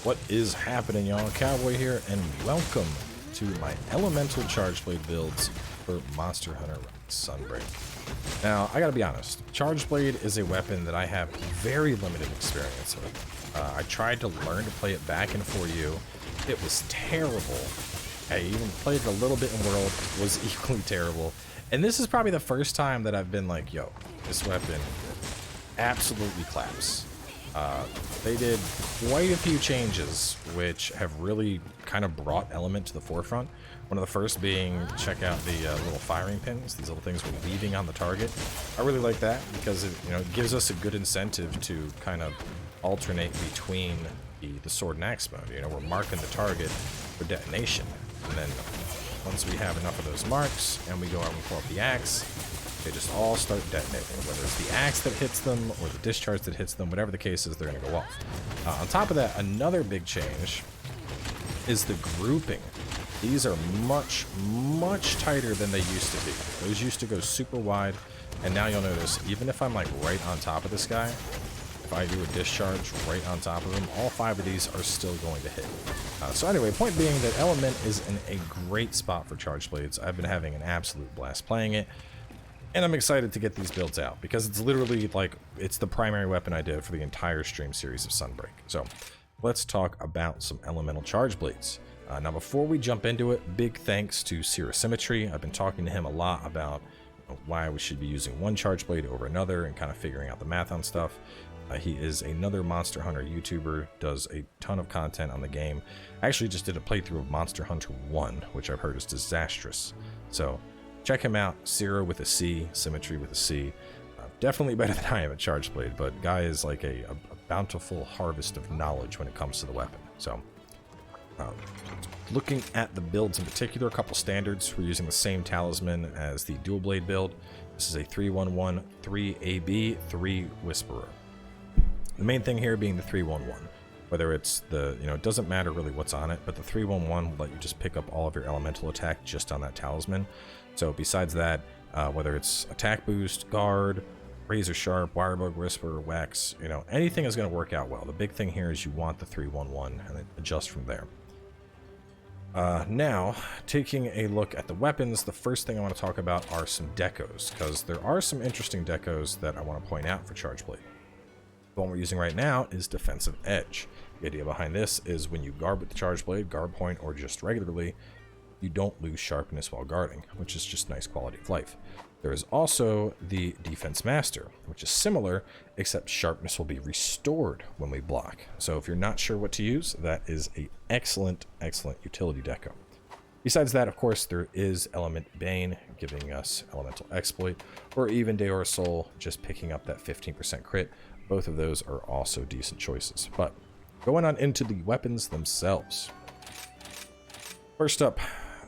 What is happening, y'all? Cowboy here, and welcome to my elemental charge blade builds for Monster Hunter Sunbreak. Now, I gotta be honest, charge blade is a weapon that I have very limited experience with. I tried to learn to play it back in 4U. It was terrible. I even played it a little bit in World, was equally terrible. And this is probably the first time that I've been like, yo, this weapon absolutely claps. They did quite a few changes which have really kind of brought element to the forefront. One of the first being, check out the little firing pins, these little things we're leaving on the target. I really like that because it, it gives us a good incentive to kind of alternate between the sword and axe mode. We're marking the target for detonation, and then once we have enough of those marks and we go out and pull up the axe, they just all start detonating, whether it's the axe that hits them or the discharge that hits them, whatever the case is, they're going to go off. On top of that, another big change is the grouping. These are much, much tighter than they used to be. Those used to go super wide, and now you'll notice, even if I'm like right on top of this guy, if I do a discharge right on top of him, all 5 of these are still going to hit. So anyway, point being that Element is in a great spot for charge blades. I've been having an absolute blast playing it. And I'm excited to get these builds out because it's literally like, it's the primary weapon I did for the entire stream series of Sunbreak. So let's talk about some elemental charge blades. Now, before we jump into it, big thanks to Symmetry. I've been talking to him a lot about why we should be using one charge blade over another and kind of figuring out the math on stuff. He is another Monster Hunter YouTuber, does a ton of content on the game. I actually just did a playthrough of Monster Hunter 1, which I've heard is disastrous. So check him out, Zero with a C, Symmetry with a C. Definitely better than I am at charge blade, but guy is like a bountiful harvest of knowledge when it comes to the weapon. So looking at the builds in particular, a couple standards. We're using the same talisman as the dual blade build. This is a 311, 3AB, 3 Whisperer. The main thing here being the 311. Whether it's the, it doesn't matter really what's on it, but the 311 will let you just pick up all of your elemental attack just on that talisman. So besides that, whether it's attack boost, guard, razor sharp, wirebug, whisper, wax, anything is going to work out well. The big thing here is you want the 311 and then adjust from there. Now, taking a look at the weapons, the first thing I want to talk about are some decos, because there are some interesting decos that I want to point out for charge blade. The one we're using right now is Defensive Edge. The idea behind this is when you guard with the charge blade, guard point, or just regularly, you don't lose sharpness while guarding, which is just nice quality of life. There is also the Defense Master, which is similar, except sharpness will be restored when we block. So if you're not sure what to use, that is an excellent, excellent utility deco. Besides that, of course, there is Element Bane, giving us Elemental Exploit, or even Deor Soul, just picking up that 15% crit. Both of those are also decent choices. But going on into the weapons themselves. First up,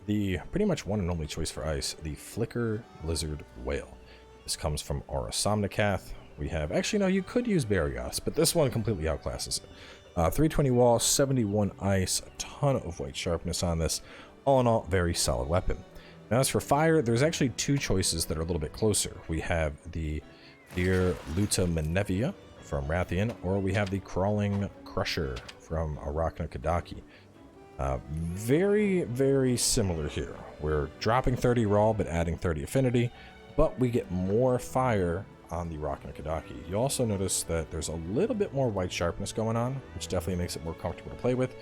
the pretty much one and only choice for ice, the Flicker Lizard Whale. This comes from Aura Somnicath. We have, actually no, you could use Barrios, but this one completely outclasses it. 320 wall, 71 ice, a ton of white sharpness on this. All in all, very solid weapon. Now as for fire, there's actually 2 choices that are a little bit closer. We have the Dear Luta Menevia from Rathian, or we have the Crawling Crusher from Arachna Kadaki. Very, very similar here. We're dropping 30 raw, but adding 30 affinity, but we get more fire on the Arachna Kadaki. You also notice that there's a little bit more white sharpness going on, which definitely makes it more comfortable to play with,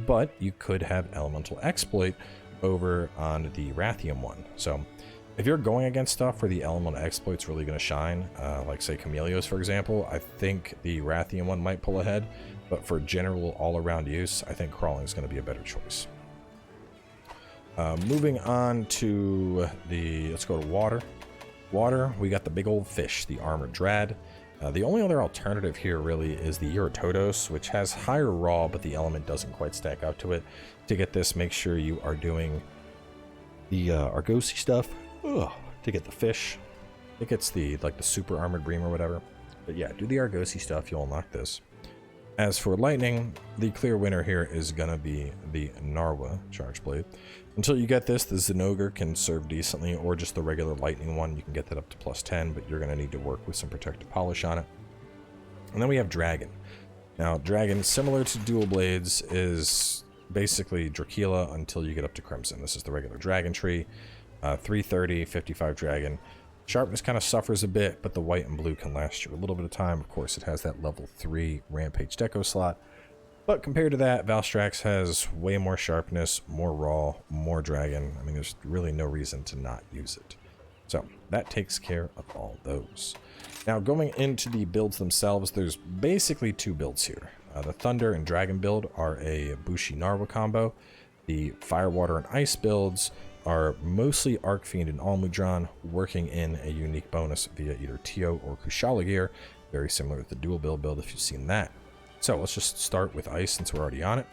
but you could have Elemental Exploit over on the Rathian one. So if you're going against stuff where the Elemental Exploit's really going to shine, like say Chameleos, for example, I think the Rathian one might pull ahead. But for general all-around use, I think Crawling is going to be a better choice. Moving on to let's go to water. Water, we got the big old fish, the Armored Dread. The only other alternative here really is the Iratodos, which has higher raw, but the element doesn't quite stack up to it. To get this, make sure you are doing the Argosy stuff to get the fish. I think it's the super armored bream or whatever. But yeah, do the Argosy stuff, you'll unlock this. As for lightning, the clear winner here is gonna be the Narwa charge blade. Until you get this, the Zinogre can serve decently, or just the regular lightning one. You can get that up to +10, but you're gonna need to work with some protective polish on it. And then we have Dragon. Now, Dragon, similar to Dual Blades, is basically Dracula until you get up to Crimson. This is the regular Dragon tree. 330, 55 Dragon. Sharpness kind of suffers a bit, but the white and blue can last you a little bit of time. Of course, it has that level 3 Rampage Deco slot. But compared to that, Valstrax has way more sharpness, more raw, more dragon. I mean, there's really no reason to not use it. So that takes care of all those. Now, going into the builds themselves, there's basically two builds here. The Thunder and Dragon build are a Bushi Narwa combo. The Fire, Water, and Ice builds are mostly Arcfiend and Almudron, working in a unique bonus via either Tio or Kushala gear, very similar to the dual build if you've seen that. So let's just start with Ice since we're already on it.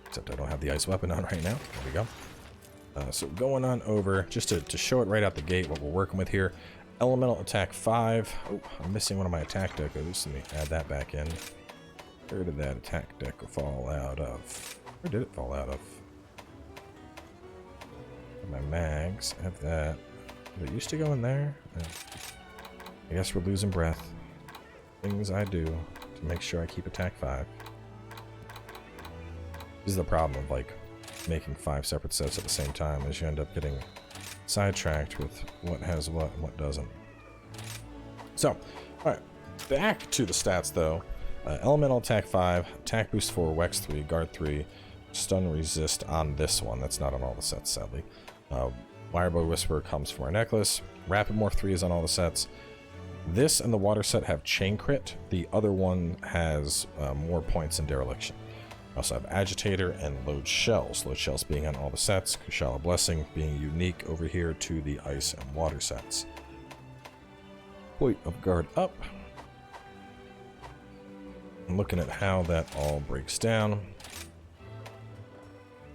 Except I don't have the Ice weapon on right now. There we go. So going on over, just to show it right out the gate what we're working with here. Elemental Attack 5. Oh, I'm missing one of my attack decos. Let me add that back in. Where did that attack deco fall out of? Where did it fall out of? My mags, I have that. Did it used to go in there? I guess we're losing breath. Things I do to make sure I keep attack 5. This is the problem of like making 5 separate sets at the same time, is you end up getting sidetracked with what has what and what doesn't. So, alright, back to the stats though. Elemental Attack 5, Attack Boost 4, Wex 3, Guard 3, Stun Resist on this one. That's not on all the sets, sadly. Wirebug Whisper comes from our necklace. Rapid Morph 3 is on all the sets. This and the water set have Chain Crit. The other one has more points in Dereliction. We also have Agitator and Load Shells. Load Shells being on all the sets. Kushala Blessing being unique over here to the Ice and Water sets. Point of Guard up. I'm looking at how that all breaks down.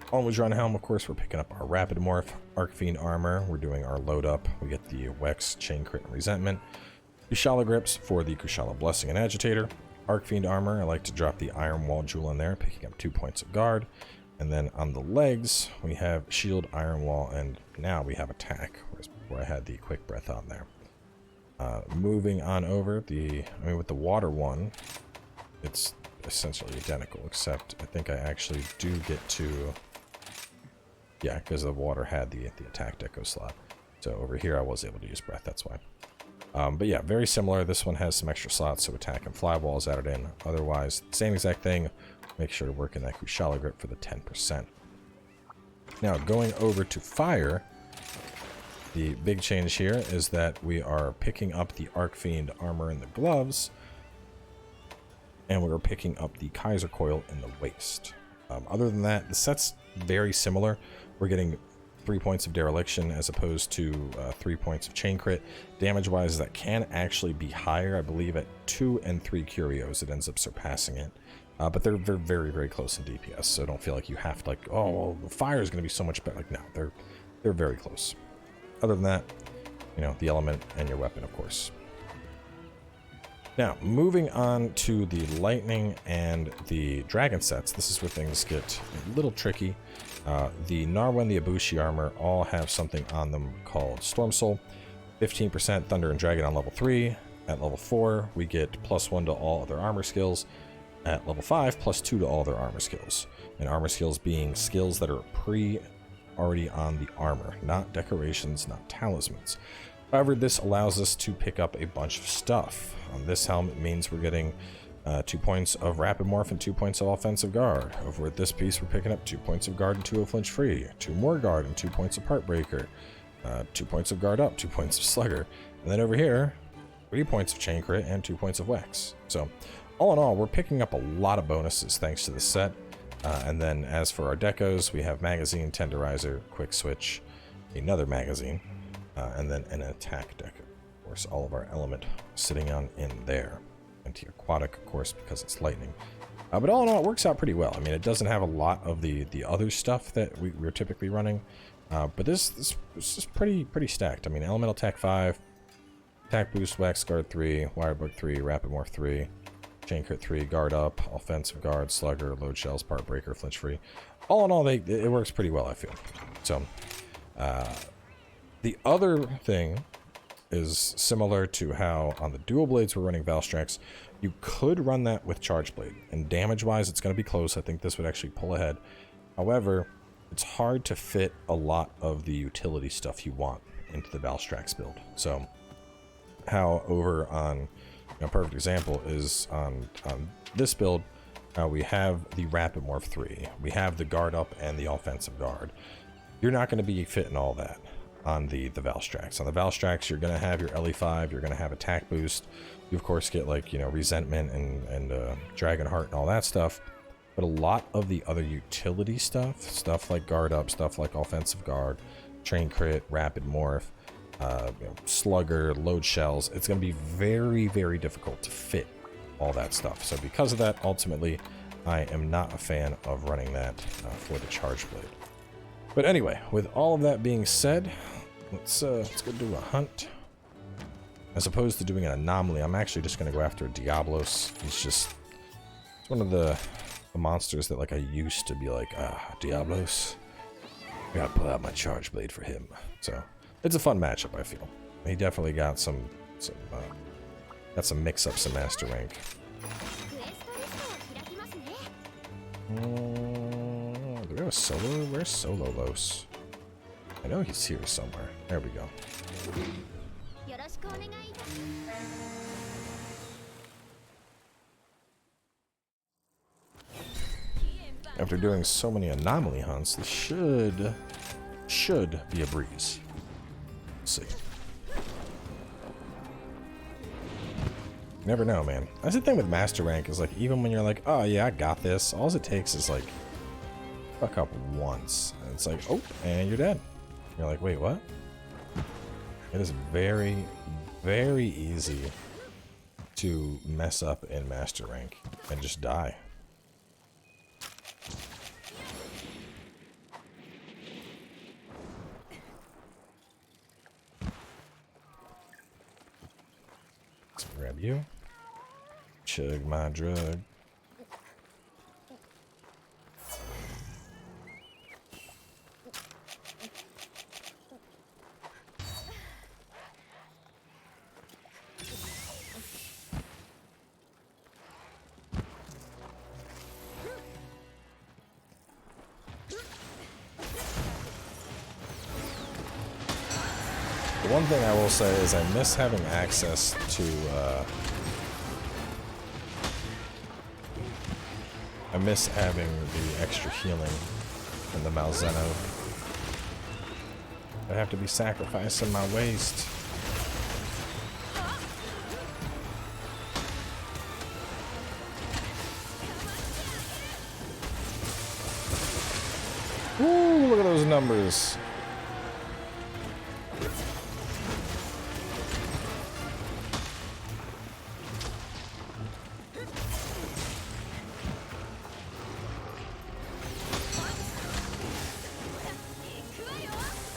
Almudron Helm, of course, we're picking up our Rapid Morph. Arcfiend Armor, we're doing our load up. We get the Wex, Chain Crit, and Resentment. Kushala Grips for the Kushala Blessing and Agitator. Arcfiend Armor, I like to drop the Iron Wall Jewel in there, picking up 2 points of guard. And then on the legs, we have Shield, Iron Wall, and now we have Attack, whereas before I had the Quick Breath on there. Moving on over, with the water one, it's essentially identical, except I think I actually do get to... Yeah, because the water had the attack deco slot. So over here I was able to use breath, that's why. But yeah, very similar. This one has some extra slots, so attack and fly wall is added in. Otherwise, same exact thing. Make sure to work in that Kushala grip for the 10%. Now, going over to fire, the big change here is that we are picking up the Arcfiend armor in the gloves, and we're picking up the Kaiser coil in the waist. Other than that, the set's very similar. We're getting 3 points of dereliction as opposed to 3 points of chain crit. Damage-wise, that can actually be higher. I believe at 2 and 3 curios, it ends up surpassing it. But they're very, very close in DPS, so don't feel like you have to, like, oh, well, the fire is going to be so much better. Like, no, they're very close. Other than that, you know, the element and your weapon, of course. Now, moving on to the lightning and the dragon sets, this is where things get a little tricky. The Narwa and the Ibushi armor all have something on them called Storm Soul. 15% Thunder and Dragon on level 3. At level 4, we get +1 to all other armor skills. At level 5, +2 to all other armor skills. And armor skills being skills that are already on the armor, not decorations, not talismans. However, this allows us to pick up a bunch of stuff. On this helmet, it means we're getting 2 points of Rapid Morph and 2 points of Offensive Guard. Over at this piece, we're picking up 2 points of Guard and 2 of Flinch Free, 2 more Guard and 2 points of Heartbreaker, 2 points of Guard Up, 2 points of Slugger, and then over here, 3 points of Chain Crit and 2 points of Wex. So, all in all, we're picking up a lot of bonuses thanks to the set. And then as for our decos, we have Magazine, Tenderizer, Quick Switch, another Magazine, and then an Attack deco. Of course, all of our element sitting on in there. Anti-aquatic, of course, because it's lightning. But all in all, it works out pretty well. I mean, it doesn't have a lot of the other stuff that we're typically running. But this is pretty stacked. I mean, Elemental Attack 5, Attack Boost, Wax Guard 3, Wirebug 3, Rapid Morph 3, Chain Crit 3, Guard Up, Offensive Guard, Slugger, Load Shells, Part Breaker, Flinch Free. All in all, it works pretty well, I feel. So, the other thing is similar to how on the dual blades we're running Valstrax. You could run that with Charge Blade, and damage-wise it's going to be close. I think this would actually pull ahead. However, it's hard to fit a lot of the utility stuff you want into the Valstrax build. So, how over on, a perfect example is on this build, we have the Rapid Morph 3, we have the Guard Up and the Offensive Guard. You're not going to be fitting all that on the Valstrax. On the Valstrax, you're going to have your LE5, you're going to have attack boost. You of course get like, you know, Resentment and Dragon Heart and all that stuff. But a lot of the other utility stuff like Guard Up, stuff like Offensive Guard, Train Crit, Rapid Morph, you know, Slugger, Load Shells, it's going to be very, very difficult to fit all that stuff. So because of that, ultimately, I am not a fan of running that for the Charge Blade. But anyway, with all of that being said, let's go do a hunt. As opposed to doing an anomaly, I'm actually just going to go after a Diablos. It's one of the monsters that like I used to be like, Diablos, I gotta pull out my Charge Blade for him. So it's a fun matchup, I feel. He definitely got some mix-ups in Master Rank. Do we have a solo? Where's Solo Los? I know he's here somewhere. There we go. After doing so many anomaly hunts, this should be a breeze. Let's see. You never know, man. That's the thing with Master Rank is like, even when you're like, oh yeah, I got this, all it takes is like fuck up once, and it's like, oh, and you're dead. You're like, wait, what? It is very, very easy to mess up in Master Rank and just die. Let's grab you. Chug my drug. The one thing I will say is I miss having access to, I miss having the extra healing in the Malzeno. I have to be sacrificing my waist. Ooh, look at those numbers.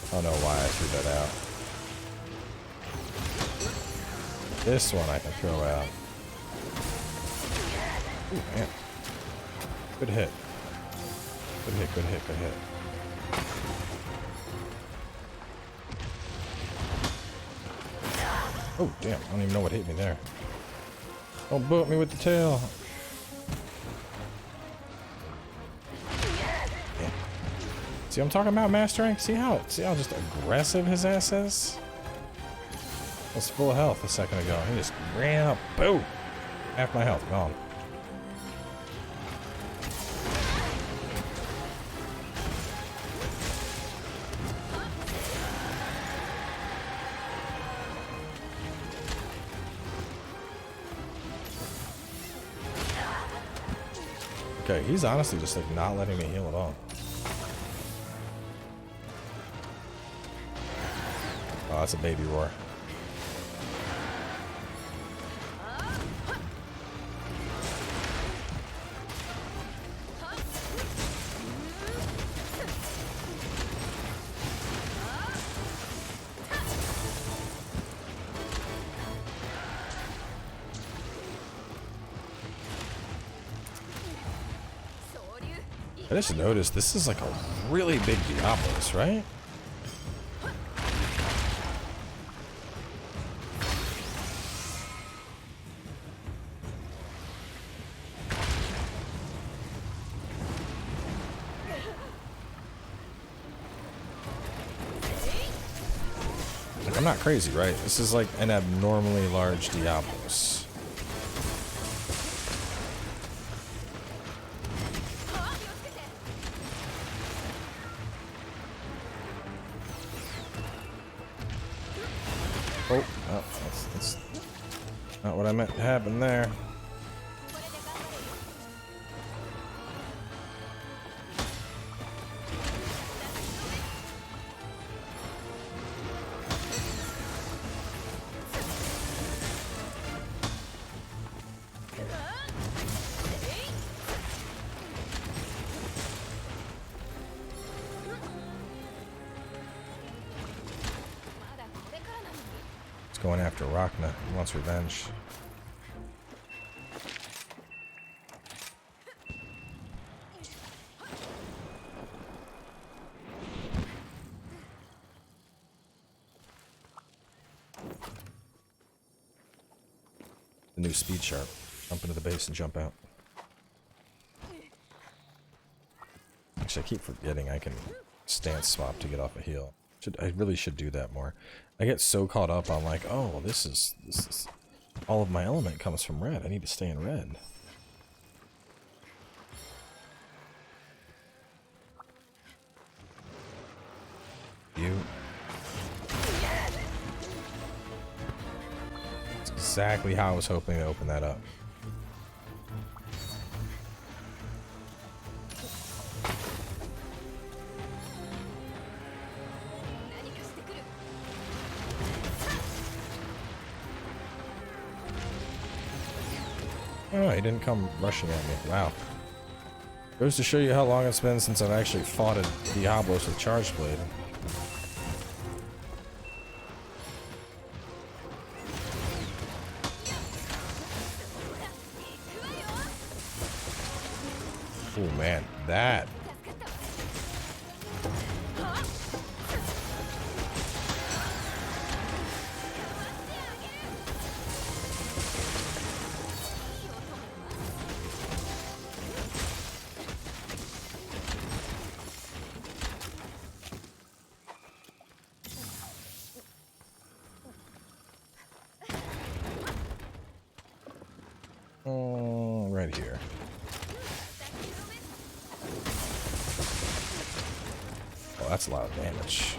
I don't know why I threw that out. This one I can throw out. Ooh, man. Good hit. Good hit, good hit, good hit. Oh, damn. I don't even know what hit me there. Don't boot me with the tail. See what I'm talking about, Master Rank? See how just aggressive his ass is? I was full of health a second ago. He just ran up. Boom! Half my health gone. Okay, he's honestly just like not letting me heal at all. Oh, that's a baby roar. I just noticed this is like a really big Diablos, right? I'm not crazy, right? This is like an abnormally large Diablos. Oh, oh that's not what I meant to happen there. Going after Rachna. He wants revenge. The new speed sharp. Jump into the base and jump out. Actually, I keep forgetting I can stance swap to get off a heal. I really should do that more. I get so caught up on like, oh, this is all of my element comes from red. I need to stay in red. You. That's exactly how I was hoping to open that up. Oh, he didn't come rushing at me. Wow. Goes to show you how long it's been since I've actually fought a Diablos with Charge Blade. Oh man, that. Right here. Oh, that's a lot of damage.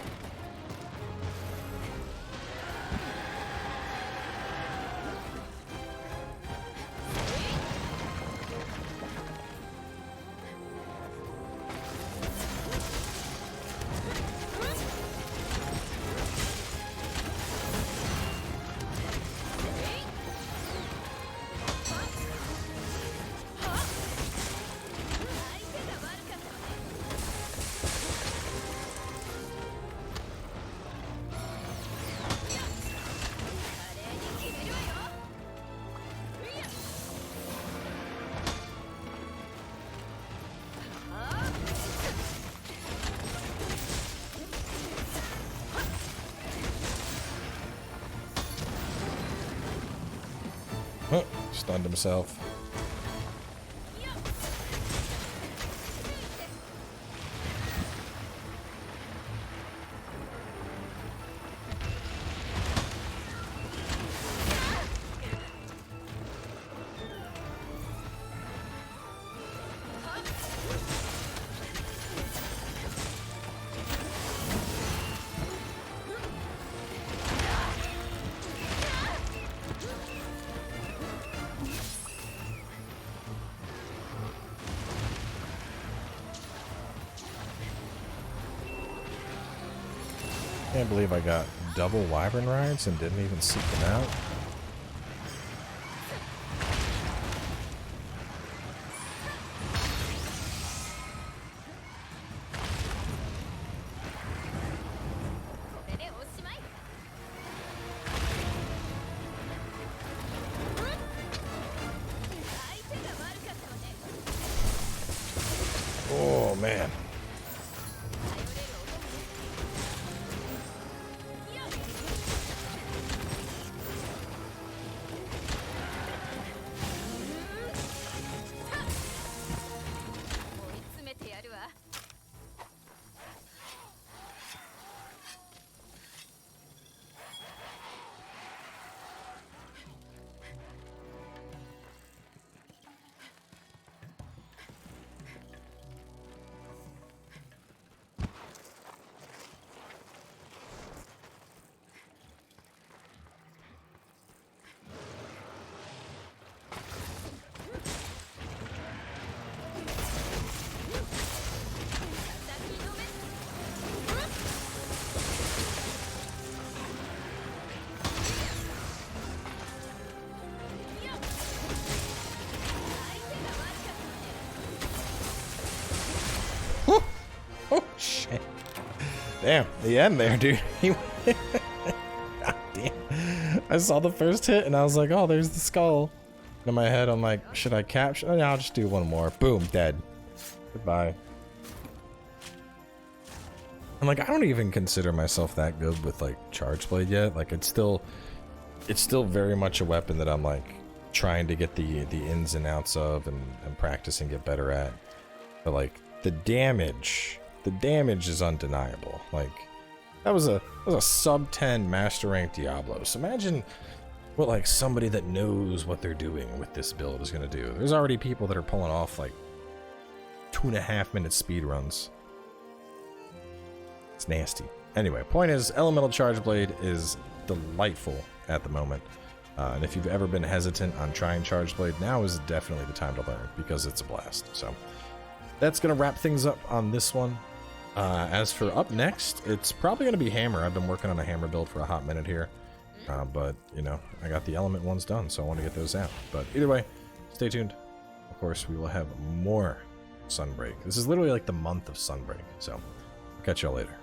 Oh, stunned himself. Can't believe I got double Wyvern rides and didn't even seek them out. Oh man. Damn, the end there, dude. God damn. I saw the first hit and I was like, oh, there's the skull. And in my head, I'm like, should I capture? Oh, yeah, I'll just do one more. Boom, dead. Goodbye. I'm like, I don't even consider myself that good with like Charge Blade yet. Like it's still very much a weapon that I'm like trying to get the ins and outs of and practice and get better at. But like the damage is undeniable. Like that was a sub 10 master rank Diablos. Imagine what like somebody that knows what they're doing with this build is gonna do. There's already people that are pulling off like 2.5 minute speed runs. It's nasty. Anyway, point is, Elemental Charge Blade is delightful at the moment. And if you've ever been hesitant on trying Charge Blade, now is definitely the time to learn because it's a blast. So that's going to wrap things up on this one. As for up next, it's probably going to be Hammer. I've been working on a Hammer build for a hot minute here. But, you know, I got the Element ones done, so I want to get those out. But either way, stay tuned. Of course, we will have more Sunbreak. This is literally like the month of Sunbreak. So, I'll catch y'all later.